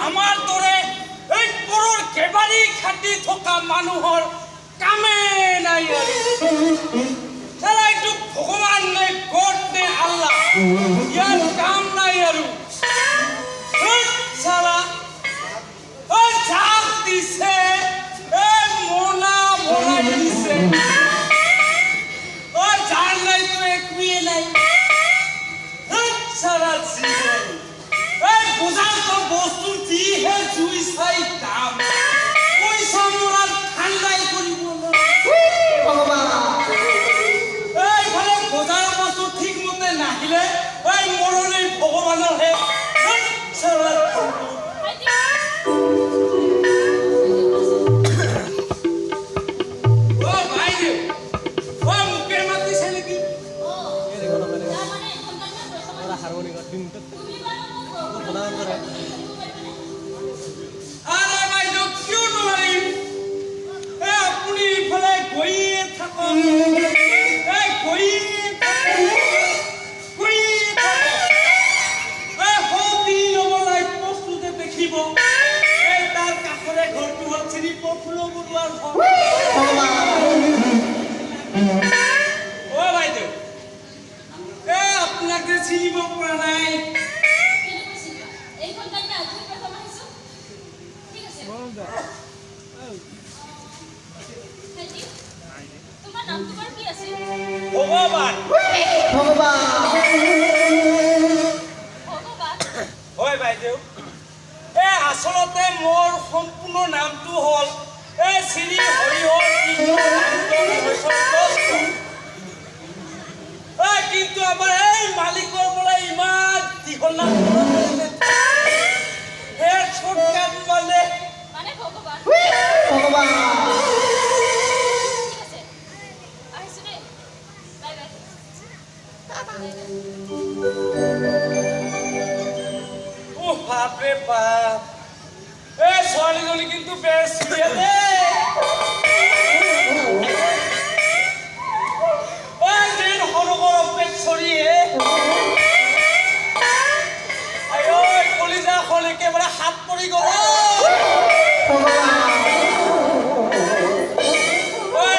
আমাৰ দৰে এই পৰৰ কেবাৰী খাটি থকা মানুহৰ কামে নাই আৰু চালা এইটো ভগৱান নে গড নে আল্লাহ ইয়াৰ কাম নাই আৰু চালা ঐ জাপ দিছে এই মোনা মোনা দিছে ঐ জান নাই তো একবিয়ে নাই সারা জীবন এই বোঝার তো বস্তু দিহে জুই চাই দাম পয়সা মোরার ঠান্ডাই করিব ভগবান এইফালে বোঝার বস্তু ঠিক মতে নাহিলে এই মরণে ভগবানের হে সারা ভগৱান হয় বাইদেউ এই আচলতে মোৰ সম্পূৰ্ণ নামটো হ'ল এই শ্ৰী হৰিহৰ কিন্তু আমাৰ এই মালিকৰ পৰা ইমান দীঘল নাম ভগৱান বাপৰে বাপ এই ছোৱালীজনী কিন্তু বেশ দিন সৰগৰ পেট চৰিয়ে কলিজা হল একেবাৰে হাত পৰি গল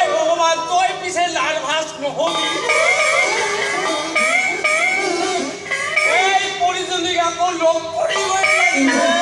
ভগৱান তই পিছে লাল ভাজ নহবি এই পৰিজনীক আকৌ লগ কৰিব